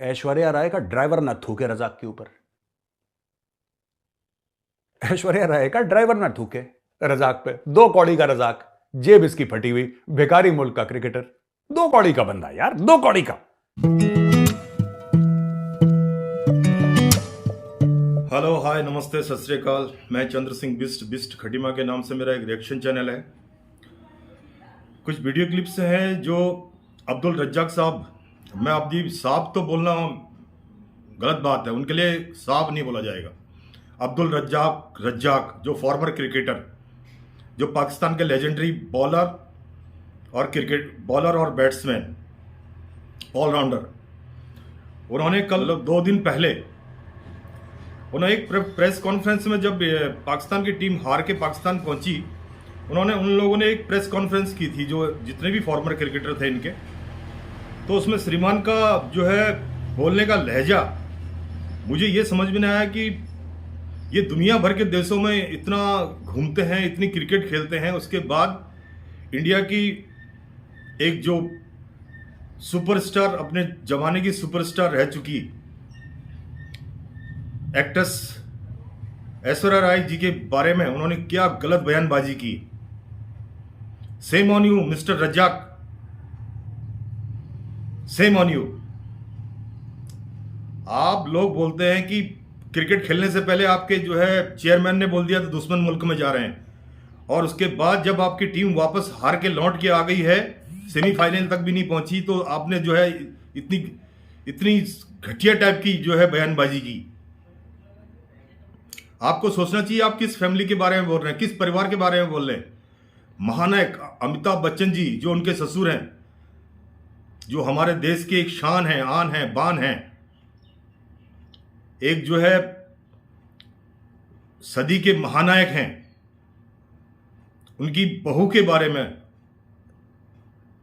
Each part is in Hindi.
ऐश्वर्या राय का ड्राइवर ना थूके रजाक के ऊपर। ऐश्वर्या राय का ड्राइवर ना थूके रजाक पे। 2 कौड़ी का रजाक, जेब इसकी फटी हुई, भिखारी मुल्क का क्रिकेटर। 2 कौड़ी का बंदा यार, 2 कौड़ी का। हेलो हाय नमस्ते सत श्री अकाल। मैं चंद्र सिंह बिस्ट खटीमा के नाम से मेरा एक रिएक्शन चैनल है। कुछ वीडियो क्लिप्स हैं जो अब्दुल रज्जाक साहब, मैं अब जी साहब तो बोलना गलत बात है, उनके लिए साहब नहीं बोला जाएगा। अब्दुल रज्जाक जो फॉर्मर क्रिकेटर, जो पाकिस्तान के लेजेंडरी बॉलर और बैट्समैन, ऑलराउंडर, उन्होंने कल 2 दिन पहले उन्होंने एक प्रेस कॉन्फ्रेंस में, जब पाकिस्तान की टीम हार के पाकिस्तान पहुंची, उन लोगों ने एक प्रेस कॉन्फ्रेंस की थी, जो जितने भी फॉर्मर क्रिकेटर थे इनके। तो उसमें श्रीमान का जो है बोलने का लहजा, मुझे ये समझ में नहीं आया कि ये दुनिया भर के देशों में इतना घूमते हैं, इतनी क्रिकेट खेलते हैं, उसके बाद इंडिया की एक जो सुपरस्टार, अपने जमाने की सुपरस्टार रह चुकी एक्ट्रेस ऐश्वर्या राय जी के बारे में उन्होंने क्या गलत बयानबाजी की। Same on you mister Razzaq, same on you. आप लोग बोलते हैं कि क्रिकेट खेलने से पहले आपके जो है चेयरमैन ने बोल दिया तो दुश्मन मुल्क में जा रहे हैं, और उसके बाद जब आपकी टीम वापस हार के लौट के आ गई है, सेमीफाइनल तक भी नहीं पहुंची, तो आपने जो है इतनी घटिया टाइप की जो है बयानबाजी की। आपको सोचना चाहिए आप किस फैमिली के बारे में बोल रहे हैं, किस परिवार के बारे में बोल रहे हैं। महानायक अमिताभ बच्चन जी, जो उनके ससुर हैं, जो हमारे देश के एक शान है, आन है, बान है, एक जो है सदी के महानायक हैं, उनकी बहू के बारे में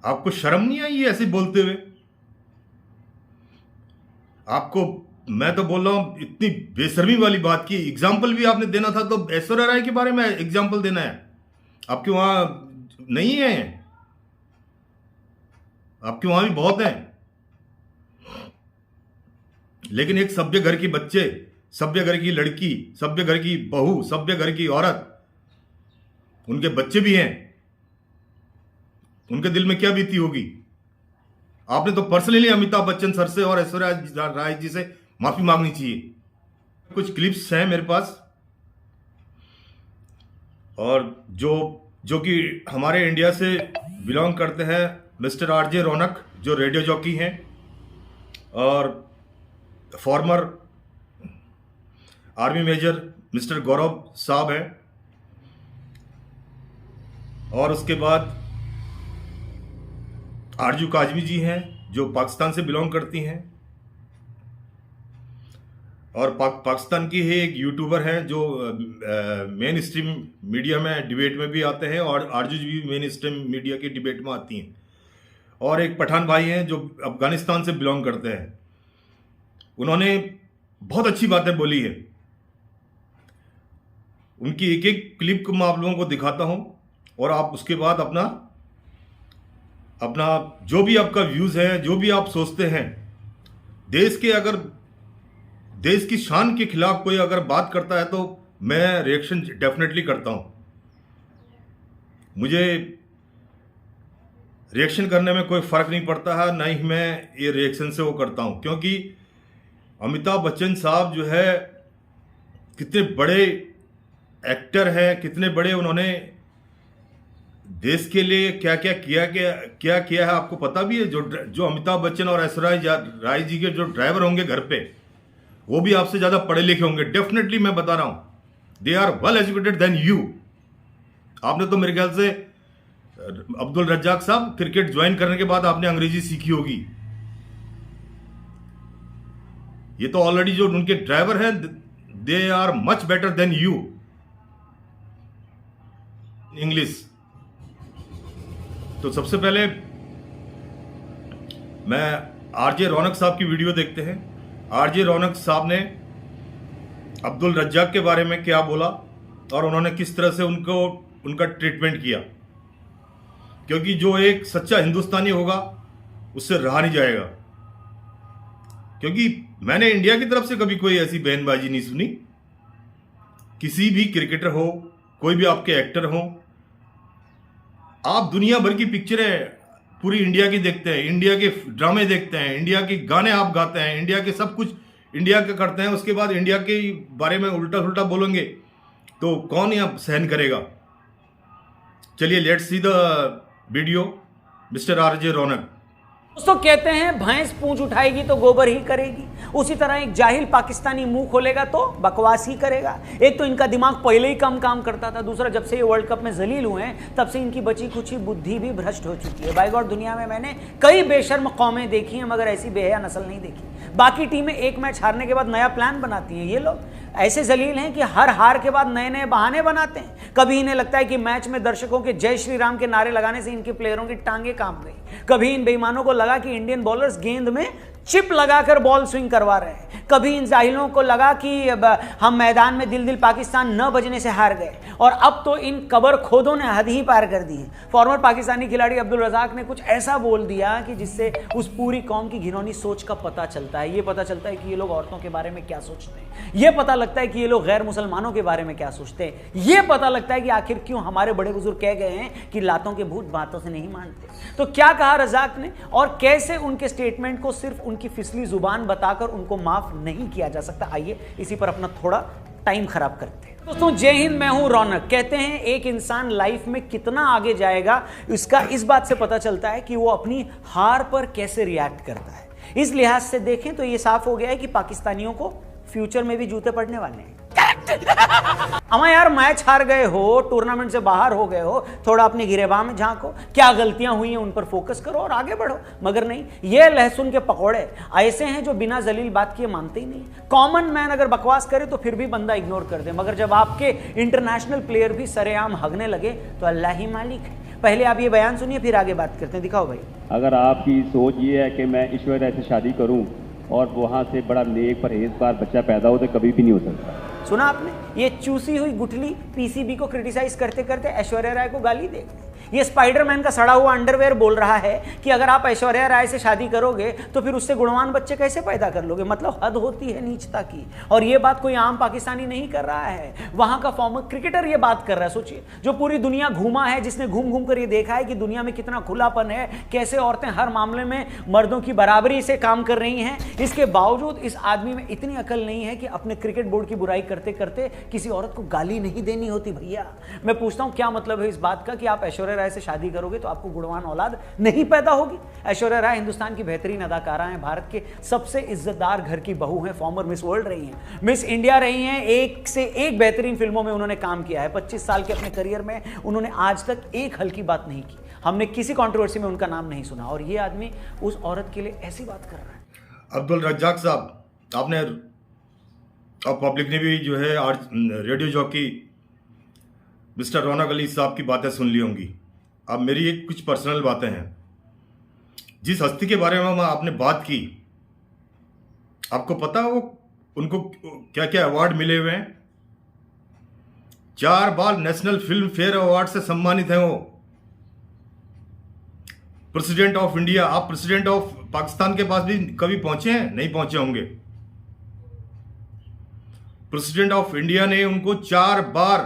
आपको शर्म नहीं आई है ऐसे बोलते हुए? आपको, मैं तो बोल रहा हूं, इतनी बेशर्मी वाली बात की। एग्जाम्पल भी आपने देना था तो ऐश्वर्या राय के बारे में एग्जाम्पल देना है, आपके वहां नहीं है? आपके वहां भी बहुत हैं, लेकिन एक सभ्य घर की बच्चे, सभ्य घर की लड़की, सभ्य घर की बहू, सभ्य घर की औरत, उनके बच्चे भी हैं, उनके दिल में क्या बीती होगी? आपने तो पर्सनली अमिताभ बच्चन सर से और ऐश्वर्या राय जी से माफी मांगनी चाहिए। कुछ क्लिप्स हैं मेरे पास, और जो कि हमारे इंडिया से बिलोंग करते हैं, मिस्टर आरजे रौनक जो रेडियो जॉकी हैं, और फॉर्मर आर्मी मेजर मिस्टर गौरव साहब हैं, और उसके बाद आरजू काजमी जी हैं जो पाकिस्तान से बिलोंग करती हैं, और पाकिस्तान की ही एक यूट्यूबर हैं जो मेन स्ट्रीम मीडिया में डिबेट में भी आते हैं, और आरजू जी भी मेन स्ट्रीम मीडिया की डिबेट में आती हैं, और एक पठान भाई हैं जो अफगानिस्तान से बिलोंग करते हैं। उन्होंने बहुत अच्छी बातें बोली है। उनकी एक एक क्लिप को मैं आप लोगों को दिखाता हूं, और आप उसके बाद अपना जो भी आपका व्यूज है, जो भी आप सोचते हैं, देश की शान के खिलाफ कोई अगर बात करता है तो मैं रिएक्शन डेफिनेटली करता हूं। मुझे रिएक्शन करने में कोई फर्क नहीं पड़ता है, ना ही मैं ये रिएक्शन से वो करता हूं, क्योंकि अमिताभ बच्चन साहब जो है कितने बड़े एक्टर हैं, कितने बड़े उन्होंने देश के लिए क्या किया है, आपको पता भी है। जो अमिताभ बच्चन और ऐश्वर्या राय जी के जो ड्राइवर होंगे घर पे, वो भी आपसे ज्यादा पढ़े लिखे होंगे, डेफिनेटली मैं बता रहा हूं। They are well educated than you. आपने तो मेरे ख्याल से अब्दुल रज्जाक साहब क्रिकेट ज्वाइन करने के बाद आपने अंग्रेजी सीखी होगी। ये तो ऑलरेडी जो उनके ड्राइवर हैं, they are much better than you English. तो सबसे पहले मैं आरजे रौनक साहब की वीडियो देखते हैं। आरजे रौनक साहब ने अब्दुल रज्जाक के बारे में क्या बोला, और उन्होंने किस तरह से उनका ट्रीटमेंट किया, क्योंकि जो एक सच्चा हिंदुस्तानी होगा उससे रहा नहीं जाएगा। क्योंकि मैंने इंडिया की तरफ से कभी कोई ऐसी बयानबाजी नहीं सुनी। किसी भी क्रिकेटर हो, कोई भी आपके एक्टर हो, आप दुनिया भर की पिक्चरें पूरी इंडिया की देखते हैं, इंडिया के ड्रामे देखते हैं, इंडिया के गाने आप गाते हैं, इंडिया के सब कुछ इंडिया का करते हैं, उसके बाद इंडिया के बारे में उल्टा सुल्टा बोलेंगे तो कौन यहाँ सहन करेगा। चलिए let's see the video mister RJ Raunak. दोस्तों कहते हैं भैंस पूंछ उठाएगी तो गोबर ही करेगी, उसी तरह एक जाहिल पाकिस्तानी मुंह खोलेगा तो बकवास ही करेगा। एक तो इनका दिमाग पहले ही कम काम करता था, दूसरा जब से ये वर्ल्ड कप में जलील हुए हैं तब से इनकी बची कुछ बुद्धि भी भ्रष्ट हो चुकी है। बाय गॉड, दुनिया में मैंने कई बेशर्म कौमें देखी हैं मगर ऐसी बेहया नस्ल नहीं देखी। बाकी टीमें एक मैच हारने के बाद नया प्लान बनाती हैं, ये लोग ऐसे जलील हैं कि हर हार के बाद नए नए बहाने बनाते हैं। कभी इन्हें लगता है कि मैच में दर्शकों के जय श्री राम के नारे लगाने से इनके प्लेयरों की टांगे कांप गई। कभी इन बेईमानों को लगा कि इंडियन बॉलर्स गेंद में चिप लगाकर बॉल स्विंग करवा रहे हैं। कभी इन जाहिलों को लगा कि हम मैदान में दिल दिल पाकिस्तान न बजने से हार गए, और अब तो इन कबर खोदों ने हद ही पार कर दी है। फॉर्मर पाकिस्तानी खिलाड़ी अब्दुल रज़ाक ने कुछ ऐसा बोल दिया कि जिससे उस पूरी कौम की घिनौनी सोच का पता चलता है। ये पता चलता है कि ये लोग औरतों के बारे में क्या सोचते हैं, ये पता लगता है कि ये लोग गैर मुसलमानों के बारे में क्या सोचते हैं, ये पता लगता है कि आखिर क्यों हमारे बड़े बुजुर्ग कह गए हैं कि लातों के भूत बातों से नहीं मानते। तो क्या कहा रज़ाक ने और कैसे उनके स्टेटमेंट को सिर्फ उनकी फिसली जुबान बताकर उनको माफ नहीं किया जा सकता, आइए इसी पर अपना थोड़ा टाइम खराब करते हैं। दोस्तों जय हिंद, मैं हूं रौनक। कहते हैं एक इंसान लाइफ में कितना आगे जाएगा इसका इस बात से पता चलता है कि वो अपनी हार पर कैसे रिएक्ट करता है। इस लिहाज से देखें तो ये साफ हो गया है कि पाकिस्तानियों को फ्यूचर में भी जूते पड़ने वाले हैं। अमा यार, मैच हार गए हो, टूर्नामेंट से बाहर हो गए हो, थोड़ा अपनी गिरेबान में झांको, क्या गलतियां हुई हैं उन पर फोकस करो और आगे बढ़ो। मगर नहीं, ये लहसुन के पकौड़े ऐसे हैं जो बिना जलील बात किए मानते ही नहीं। कॉमन मैन अगर बकवास करे तो फिर भी बंदा इग्नोर कर दे, मगर जब आपके इंटरनेशनल प्लेयर भी सरेआम हगने लगे तो अल्लाह ही मालिक है। पहले आप ये बयान सुनिए, फिर आगे बात करते हैं। दिखाओ भाई। अगर आपकी सोच ये है कि मैं ईश्वर से शादी करूं और वहां से बड़ा नेक परहेजगार बच्चा पैदा हो, तो कभी भी नहीं हो सकता। सुना आपने, ये चूसी हुई गुठली पीसीबी को क्रिटिसाइज करते करते ऐश्वर्या राय को गाली दे। ये स्पाइडरमैन का सड़ा हुआ अंडरवेयर बोल रहा है कि अगर आप ऐश्वर्या राय से शादी करोगे तो फिर उससे गुणवान बच्चे कैसे पैदा कर लोगे। मतलब हद होती है नीचता की। और ये बात कोई आम पाकिस्तानी नहीं कर रहा है, वहां का फॉर्मर क्रिकेटर ये बात कर रहा है। सोचिए, जो पूरी दुनिया घूमा है, जिसने घूम घूम कर ये देखा है कि दुनिया में कितना खुलापन है, कैसे औरतें हर मामले में मर्दों की बराबरी से काम कर रही हैं, इसके बावजूद इस आदमी में इतनी अकल नहीं है कि अपने क्रिकेट बोर्ड की बुराई करते करते किसी औरत को गाली नहीं देनी होती। भैया मैं पूछता हूं, क्या मतलब है इस बात का कि आप ऐश्वर्या राय से शादी करोगे तो आपको गुणवान औलाद नहीं पैदा होगी। ऐश्वर्या राय हिंदुस्तान की बेहतरीन अदाकारा हैं, भारत के सबसे इज्जतदार घर की बहू हैं, फॉर्मर मिस वर्ल्ड रही हैं, मिस इंडिया रही हैं, एक से एक बेहतरीन फिल्मों में उन्होंने काम किया है। 25 साल के अपने करियर में उन्होंने आज तक एक हल्की बात नहीं की, हमने किसी कंट्रोवर्सी में उनका नाम नहीं सुना, और ये आदमी उस औरत के लिए ऐसी बात कर रहा है। अब्दुल रज्जाक साहब, आपने और पब्लिक ने भी जो है आज रेडियो जॉकी मिस्टर रौनक अली साहब की बातें सुन ली होंगी। अब मेरी एक कुछ पर्सनल बातें हैं। जिस हस्ती के बारे में आपने बात की, आपको पता है वो उनको क्या क्या अवार्ड मिले हुए हैं? 4 बार नेशनल फिल्म फेयर अवार्ड से सम्मानित हैं वो। प्रेसिडेंट ऑफ इंडिया, आप प्रेसिडेंट ऑफ पाकिस्तान के पास भी कभी पहुंचे हैं? नहीं पहुंचे होंगे। प्रेसिडेंट ऑफ इंडिया ने उनको 4 बार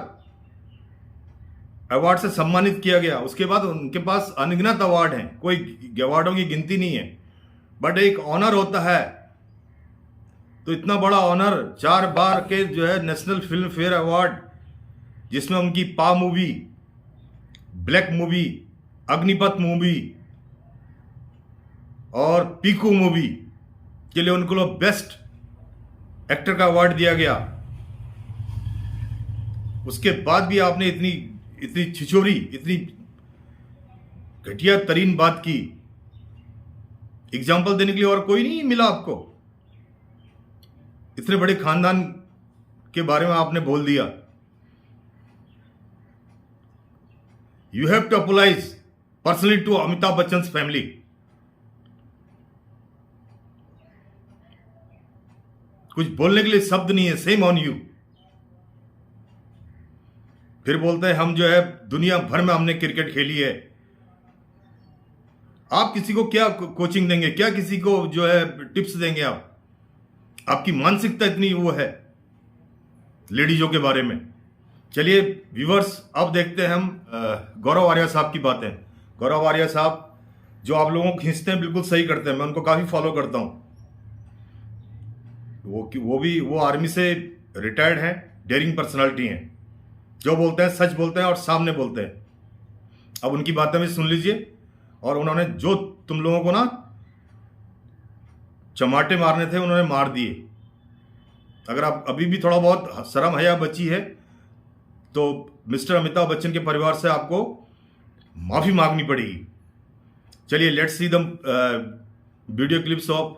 अवार्ड से सम्मानित किया गया। उसके बाद उनके पास अनगिनत अवार्ड हैं, कोई अवार्डों की गिनती नहीं है, बट एक ऑनर होता है। तो इतना बड़ा ऑनर, 4 बार के जो है नेशनल फिल्म फेयर अवार्ड, जिसमें उनकी Pa movie, Black movie, Agnipath movie और पीकू मूवी के लिए उनको बेस्ट एक्टर का अवार्ड दिया गया। उसके बाद भी आपने इतनी छिछोरी, इतनी घटिया तरीन बात की। एग्जाम्पल देने के लिए और कोई नहीं मिला आपको। इतने बड़े खानदान के बारे में आपने बोल दिया। You have to apologise personally to Amitabh Bachchan family. कुछ बोलने के लिए शब्द नहीं है। Shame on you. फिर बोलते हैं हम जो है दुनिया भर में हमने क्रिकेट खेली है। आप किसी को क्या कोचिंग देंगे, क्या किसी को जो है टिप्स देंगे? आप आपकी मानसिकता इतनी वो है लेडीजों के बारे में। चलिए व्यूवर्स, अब देखते हैं हम गौरव आर्या साहब की बातें। गौरव आर्या साहब जो आप लोगों को खींचते हैं बिल्कुल सही करते हैं, मैं उनको काफी फॉलो करता हूं। वो आर्मी से रिटायर्ड हैं, डेयरिंग पर्सनालिटी हैं, जो बोलते हैं सच बोलते हैं और सामने बोलते हैं। अब उनकी बातें भी सुन लीजिए। और उन्होंने जो तुम लोगों को ना चमाटे मारने थे उन्होंने मार दिए। अगर आप अभी भी थोड़ा बहुत शर्म हया बची है तो मिस्टर अमिताभ बच्चन के परिवार से आपको माफी मांगनी पड़ेगी। चलिए let's see the video clips of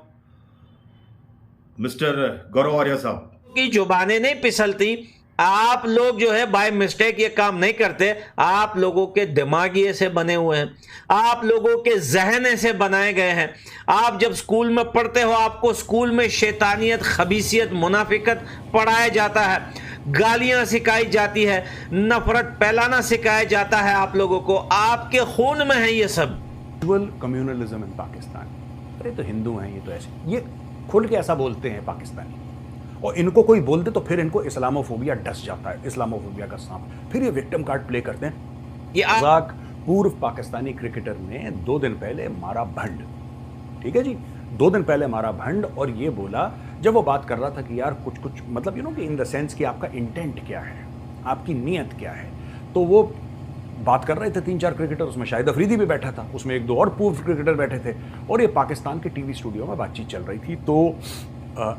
mister Gaurav Arya साहब। की जुबानें नहीं फिसलती। आप लोग जो है बाय मिस्टेक ये काम नहीं करते। आप लोगों के दिमागी से बने हुए हैं, आप लोगों के जहन से बनाए गए हैं। आप जब स्कूल में पढ़ते हो आपको स्कूल में शैतानियत, खबीसियत, मुनाफिकत पढ़ाया जाता है, गालियां सिखाई जाती है, नफरत फैलाना सिखाया जाता है आप लोगों को। आपके खून में है ये सब। Communalism in Pakistan. अरे तो हिंदू हैं ये, तो ऐसे ये खुल के ऐसा बोलते हैं पाकिस्तानी, और इनको कोई बोल दे तो फिर इनको इस्लामोफोबिया डस जाता है, इस्लामोफोबिया का सांप। फिर ये विक्टिम कार्ड प्ले करते हैं। ये रज़ाक पूर्व पाकिस्तानी क्रिकेटर ने 2 दिन पहले मारा भंड, ठीक है जी, 2 दिन पहले मारा भंड। और ये बोला जब वो बात कर रहा था कि यार कुछ मतलब यू नो कि इन द सेंस कि आपका इंटेंट क्या है, आपकी नीयत क्या है, तो वो बात कर रहे थे 3-4 क्रिकेटर, उसमें शाहिद अफरीदी भी बैठा था, उसमें 1-2 और पूर्व क्रिकेटर बैठे थे, और ये पाकिस्तान के टीवी स्टूडियो में बातचीत चल रही थी। तो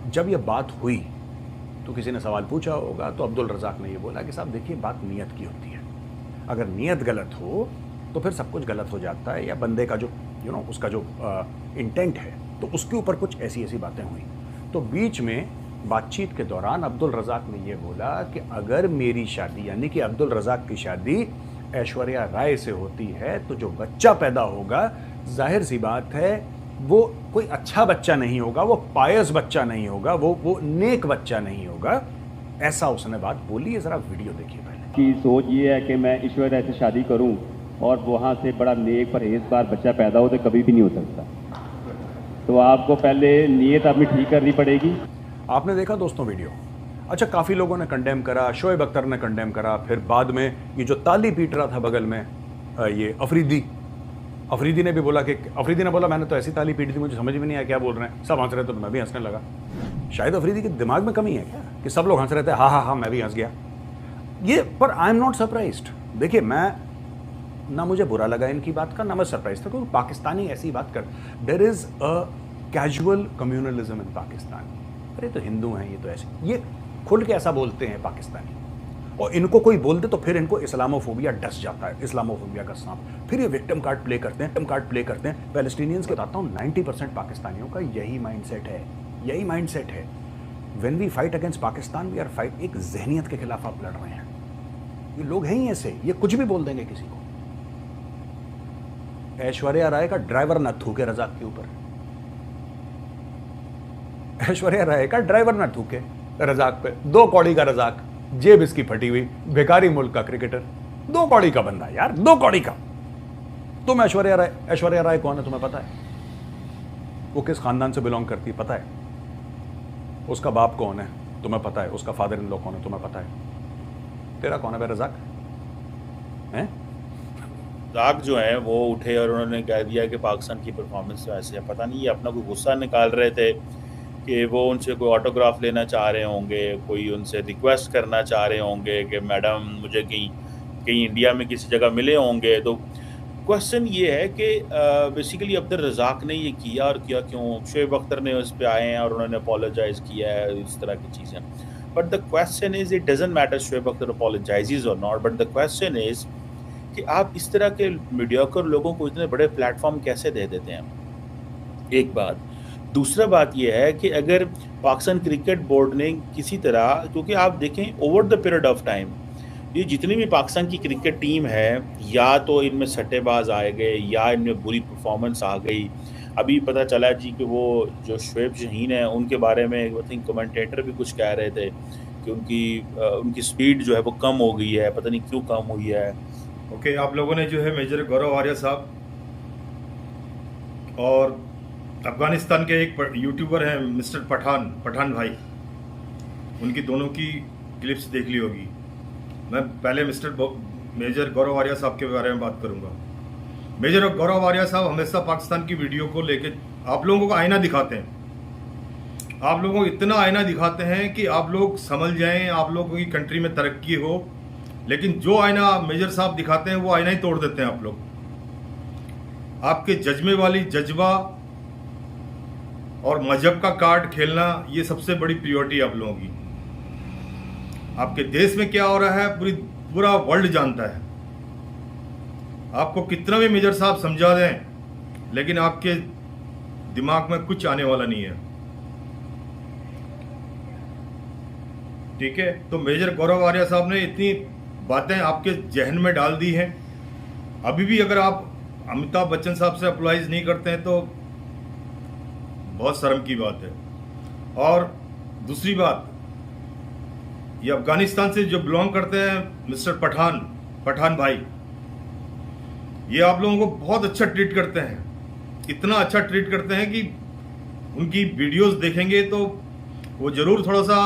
जब ये बात हुई तो किसी ने सवाल पूछा होगा, तो अब्दुल रज़ाक ने ये बोला कि साहब देखिए बात नीयत की होती है, अगर नीयत गलत हो तो फिर सब कुछ गलत हो जाता है, या बंदे का जो यू नो उसका जो इंटेंट है, तो उसके ऊपर कुछ ऐसी बातें हुई। तो बीच में बातचीत के दौरान अब्दुल रज़ाक ने ये बोला कि अगर मेरी शादी, यानी कि अब्दुल रज़ाक की शादी ऐश्वर्या राय से होती है, तो जो बच्चा पैदा होगा जाहिर सी बात है वो कोई अच्छा बच्चा नहीं होगा, वो पायस बच्चा नहीं होगा, वो नेक बच्चा नहीं होगा। ऐसा उसने बात बोली है। जरा वीडियो देखिए पहले। की सोच ये है कि मैं ऐश्वर्या से शादी करूं और वहां से बड़ा नेक परहेजगार बच्चा पैदा हो, तो कभी भी नहीं हो सकता। तो आपको पहले नीयत अपनी ठीक करनी पड़ेगी। आपने देखा दोस्तों वीडियो? अच्छा, काफ़ी लोगों ने कंडेम करा, शोएब अख्तर ने कंडेम करा, फिर बाद में ये जो ताली पीट रहा था बगल में ये अफरीदी ने भी बोला कि अफरीदी ने बोला मैंने तो ऐसी ताली पीटी थी, मुझे समझ में नहीं आया क्या बोल रहे हैं, सब हंस रहे थे तो मैं भी हंसने लगा। शायद अफरीदी के दिमाग में कमी है क्या कि सब लोग हंस रहे थे, हाँ मैं भी हंस गया ये। पर आई एम नॉट सरप्राइज्ड। देखिए, मैं ना मुझे बुरा लगा इनकी बात का, ना मैं सरप्राइज था, क्योंकि पाकिस्तानी ऐसी बात कर, there is a casual communalism in Pakistan. अरे तो हिंदू हैं ये, तो ऐसे ये खुल के ऐसा बोलते हैं पाकिस्तानी, और इनको कोई बोल दे तो फिर इनको इस्लामोफोबिया डस जाता है, इस्लामोफोबिया का सांप। फिर ये विक्टिम कार्ड प्ले करते हैं। पैलेस्टीनियंस के बताता हूँ 90% पाकिस्तानियों का यही माइंडसेट है। When we fight against Pakistan we are fight, एक जहनियत के खिलाफ आप लड़ रहे हैं। ये लोग हैं ही ऐसे, ये कुछ भी बोल देंगे किसी को। ऐश्वर्या राय का ड्राइवर न थूके रज़ाक के ऊपर, ऐश्वर्या राय का ड्राइवर न थूके रज़ाक पे। 2 कौड़ी का रज़ाक, जेब इसकी फटी हुई, भिखारी मुल्क का क्रिकेटर, 2 कौड़ी का बंदा यार, 2 कौड़ी का। तुम ऐश्वर्या राय कौन है तुम्हें पता है? वो किस खानदान से बिलोंग करती है पता है? उसका बाप कौन है तुम्हें पता है? उसका फादर इन लॉ कौन है तुम्हें पता है? तेरा कौन है बे रज़ाक? हैं? रज़ाक जो है वो उठे और उन्होंने कह दिया कि पाकिस्तान की परफॉर्मेंस तो ऐसे है। पता नहीं ये अपना कोई गुस्सा निकाल रहे थे कि वो उनसे कोई ऑटोग्राफ लेना चाह रहे होंगे, कोई उनसे रिक्वेस्ट करना चाह रहे होंगे कि मैडम मुझे कहीं इंडिया में किसी जगह मिले होंगे। तो क्वेश्चन ये है कि बेसिकली अब्दुल रज़ाक ने ये किया और किया क्यों? शोएब अख्तर ने उस पर आए हैं और उन्होंने अपोलोजाइज़ किया है, इस तरह की चीज़ें। But the question is, it doesn't matter Shoaib Akhtar apologizes और not, but the question is कि आप इस तरह के मीडियोकर लोगों को इतने बड़े प्लेटफॉर्म कैसे दे देते हैं? एक बात। दूसरा बात यह है कि अगर पाकिस्तान क्रिकेट बोर्ड ने किसी तरह, क्योंकि आप देखें over the period of time ये जितनी भी पाकिस्तान की क्रिकेट टीम है, या तो इनमें सट्टेबाज आए गए या इनमें बुरी परफॉर्मेंस आ गई। अभी पता चला जी कि वो जो शोएब शहीन है उनके बारे में आई थिंक कमेंटेटर भी कुछ कह रहे थे कि उनकी स्पीड जो है वो कम हो गई है, पता नहीं क्यों कम हुई है। ओके, आप लोगों ने जो है मेजर गौरव आर्या साहब और अफगानिस्तान के एक यूट्यूबर हैं मिस्टर पठान भाई, उनकी दोनों की क्लिप्स देख ली होगी। मैं पहले मेजर गौरव आर्या साहब के बारे में बात करूंगा। मेजर गौरव आर्या साहब हमेशा पाकिस्तान की वीडियो को लेके आप लोगों को आईना दिखाते हैं। आप लोगों को इतना आईना दिखाते हैं कि आप लोग समझ जाएं आप लोगों की कंट्री में तरक्की हो, लेकिन जो आईना मेजर साहब दिखाते हैं वो आईना ही तोड़ देते हैं आप लोग। आपके जज्बे वाली जज्बा और मजहब का कार्ड खेलना ये सबसे बड़ी प्रियोरिटी आप लोगों की। आपके देश में क्या हो रहा है पूरा वर्ल्ड जानता है। आपको कितना भी मेजर साहब समझा दें, लेकिन आपके दिमाग में कुछ आने वाला नहीं है। ठीक है, तो मेजर गौरव आर्या साहब ने इतनी बातें आपके जहन में डाल दी हैं। अभी भी अगर आप अमिताभ बच्चन साहब से अप्लाइज नहीं करते हैं तो बहुत शर्म की बात है। और दूसरी बात, ये अफगानिस्तान से जो बिलोंग करते हैं मिस्टर पठान भाई, ये आप लोगों को बहुत अच्छा ट्रीट करते हैं। इतना अच्छा ट्रीट करते हैं कि उनकी वीडियोस देखेंगे तो वो जरूर थोड़ा सा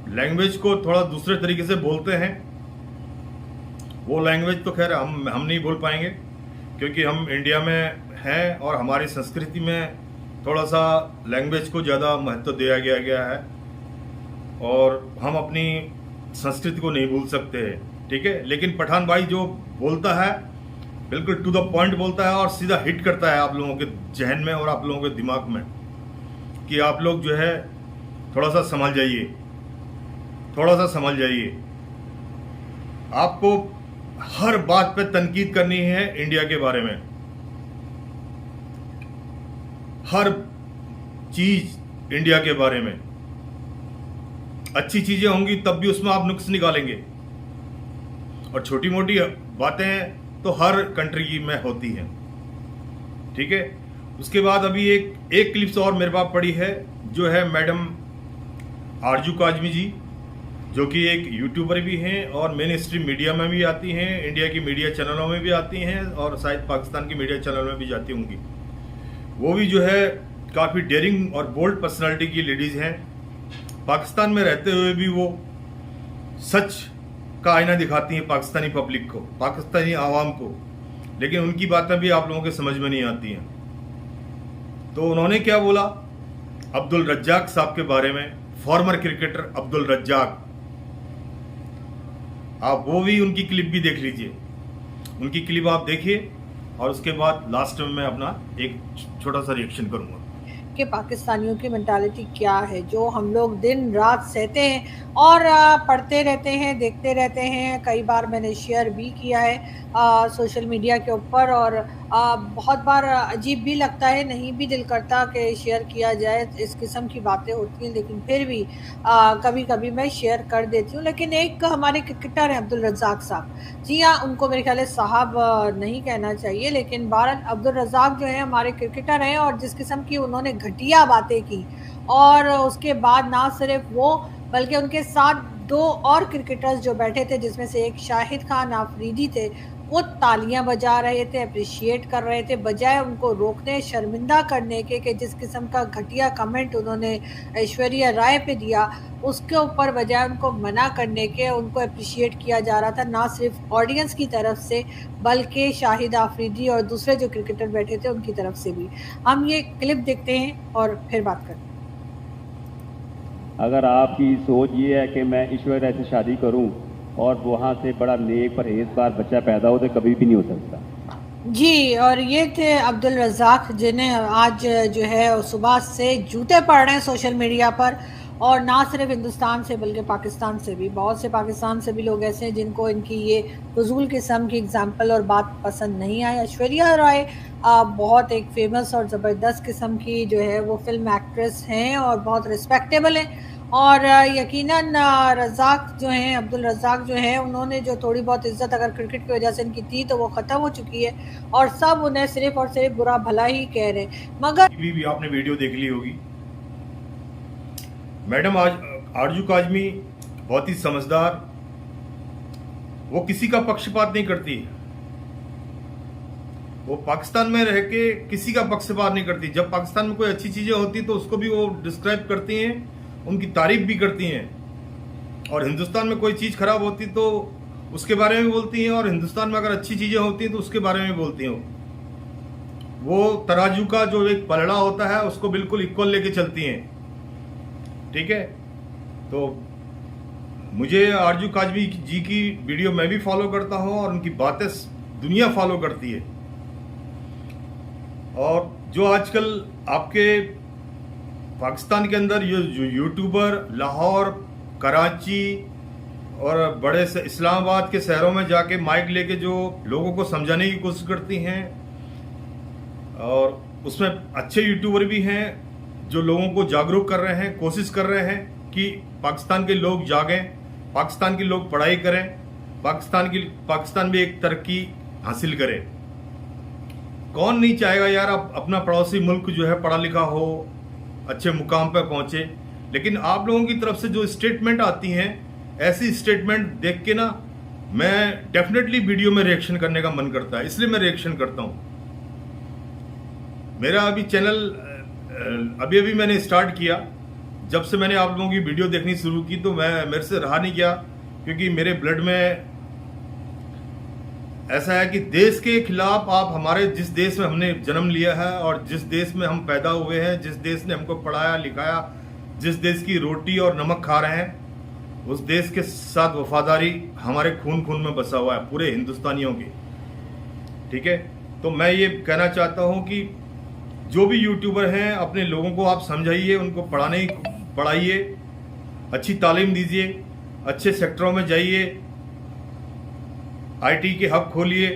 लैंग्वेज को थोड़ा दूसरे तरीके से बोलते हैं। वो लैंग्वेज तो खैर हम नहीं बोल पाएंगे, क्योंकि हम इंडिया में हैं और हमारी संस्कृति में थोड़ा सा लैंग्वेज को ज़्यादा महत्व दिया गया है और हम अपनी संस्कृति को नहीं भूल सकते हैं। ठीक है, लेकिन पठान भाई जो बोलता है बिल्कुल टू द पॉइंट बोलता है और सीधा हिट करता है आप लोगों के जहन में और आप लोगों के दिमाग में कि आप लोग जो है थोड़ा सा समझ जाइए, थोड़ा सा समझ जाइए। आपको हर बात पे तनकीद करनी है इंडिया के बारे में। हर चीज इंडिया के बारे में अच्छी चीजें होंगी तब भी उसमें आप नुक्स निकालेंगे, और छोटी मोटी बातें तो हर कंट्री में होती हैं। ठीक है, उसके बाद अभी एक क्लिप्स और मेरे पास पड़ी है, जो है मैडम आरजू काजमी जी, जो कि एक यूट्यूबर भी हैं और मेन स्ट्रीम मीडिया में भी आती हैं, इंडिया की मीडिया चैनलों में भी आती हैं और शायद पाकिस्तान की मीडिया चैनल में भी जाती होंगी। वो भी जो है काफ़ी डेयरिंग और बोल्ड पर्सनालिटी की लेडीज़ हैं। पाकिस्तान में रहते हुए भी वो सच का आईना दिखाती हैं पाकिस्तानी पब्लिक को, पाकिस्तानी आवाम को, लेकिन उनकी बातें भी आप लोगों के समझ में नहीं आती हैं। तो उन्होंने क्या बोला अब्दुल रज्जाक साहब के बारे में, फॉर्मर क्रिकेटर अब्दुल रज्जाक, आप वो भी उनकी क्लिप भी देख लीजिए। उनकी क्लिप आप देखिए और उसके बाद लास्ट में मैं अपना एक छोटा सा रिएक्शन करूंगा कि पाकिस्तानियों की मेंटालिटी क्या है, जो हम लोग दिन रात सहते हैं और पढ़ते रहते हैं, देखते रहते हैं। कई बार मैंने शेयर भी किया है सोशल मीडिया के ऊपर, और बहुत बार अजीब भी लगता है, नहीं भी दिल करता कि शेयर किया जाए, इस किस्म की बातें होती हैं, लेकिन फिर भी कभी कभी मैं शेयर कर देती हूँ। लेकिन एक हमारे क्रिकेटर हैं अब्दुल रज़ाक साहब, जी हाँ, उनको मेरे ख्याल साहब नहीं कहना चाहिए, लेकिन बहरहाल अब्दुल रज़ाक जो है हमारे क्रिकेटर हैं, और जिस किस्म की उन्होंने घटिया बातें की, और उसके बाद ना सिर्फ वो बल्कि उनके साथ दो और क्रिकेटर्स जो बैठे थे, जिसमें से एक शाहिद खान आफरीदी थे, वो तालियां बजा रहे थे, अप्रिशिएट कर रहे थे, बजाय उनको रोकने, शर्मिंदा करने के कि जिस किस्म का घटिया कमेंट उन्होंने ऐश्वर्या राय पे दिया, उसके ऊपर बजाय उनको मना करने के उनको अप्रिशिएट किया जा रहा था, ना सिर्फ ऑडियंस की तरफ से बल्कि शाहिद आफरीदी और दूसरे जो क्रिकेटर बैठे थे उनकी तरफ से भी। हम ये क्लिप देखते हैं और फिर बात करते हैं। अगर आपकी सोच ये है कि मैं ऐश्वर्या से शादी करूं और वहाँ से बड़ा नेक परहेजगार बच्चा पैदा हो, तो कभी भी नहीं हो सकता। जी, और ये थे अब्दुल रज़ाक, जिन्हें आज जो है सुबह से जूते पड़ रहे हैं सोशल मीडिया पर, और ना सिर्फ हिंदुस्तान से बल्कि पाकिस्तान से भी। बहुत से पाकिस्तान से भी लोग ऐसे हैं जिनको इनकी ये फजूल किस्म की एग्जाम्पल और बात पसंद नहीं आई। ऐश्वर्या राय बहुत एक फेमस और ज़बरदस्त किस्म की जो है वो फिल्म एक्ट्रेस हैं और बहुत रिस्पेक्टेबल हैं, और यकीनन रज़ाक जो हैं, अब्दुल रज़ाक जो हैं, उन्होंने जो थोड़ी बहुत इज़्ज़त अगर क्रिकेट की वजह से इनकी थी तो वो ख़त्म हो चुकी है, और सब उन्हें सिर्फ और सिर्फ बुरा भला ही कह रहे हैं। मगर भी आपने वीडियो देख ली होगी। मैडम आरजू काजमी बहुत ही समझदार, वो किसी का पक्षपात नहीं करती। वो पाकिस्तान में रह के किसी का पक्षपात नहीं करती। जब पाकिस्तान में कोई अच्छी चीज़ें होती तो उसको भी वो डिस्क्राइब करती हैं, उनकी तारीफ भी करती हैं, और हिंदुस्तान में कोई चीज़ खराब होती तो उसके बारे में बोलती हैं, और हिंदुस्तान में अगर अच्छी चीज़ें होती हैं तो उसके बारे में बोलती हैं। वो तराजू का जो एक पलड़ा होता है उसको बिल्कुल इक्वल लेके चलती हैं, ठीक है। तो मुझे आरजू काजवी जी की वीडियो मैं भी फॉलो करता हूं और उनकी बातें दुनिया फॉलो करती है। और जो आजकल आपके पाकिस्तान के अंदर ये जो यूट्यूबर लाहौर, कराची और बड़े से इस्लामाबाद के शहरों में जाके माइक लेके जो लोगों को समझाने की कोशिश करती हैं, और उसमें अच्छे यूट्यूबर भी हैं जो लोगों को जागरूक कर रहे हैं, कोशिश कर रहे हैं कि पाकिस्तान के लोग जागें, पाकिस्तान के लोग पढ़ाई करें, पाकिस्तान भी एक तरक्की हासिल करे। कौन नहीं चाहेगा यार अपना पड़ोसी मुल्क जो है पढ़ा लिखा हो, अच्छे मुकाम पर पहुंचे। लेकिन आप लोगों की तरफ से जो स्टेटमेंट आती हैं, ऐसी स्टेटमेंट देख के ना मैं डेफिनेटली वीडियो में रिएक्शन करने का मन करता है, इसलिए मैं रिएक्शन करता हूं। मेरा अभी चैनल अभी मैंने स्टार्ट किया। जब से मैंने आप लोगों की वीडियो देखनी शुरू की तो मेरे से रहा नहीं गया, क्योंकि मेरे ब्लड में ऐसा है कि देश के खिलाफ आप हमारे जिस देश में हमने जन्म लिया है और जिस देश में हम पैदा हुए हैं, जिस देश ने हमको पढ़ाया लिखाया, जिस देश की रोटी और नमक खा रहे हैं, उस देश के साथ वफादारी हमारे खून खून में बसा हुआ है, पूरे हिंदुस्तानियों के, ठीक है। तो मैं ये कहना चाहता हूँ कि जो भी यूट्यूबर हैं अपने लोगों को आप समझाइए, उनको पढ़ाइए, अच्छी तालीम दीजिए, अच्छे सेक्टरों में जाइए, आईटी के हब खोलिए।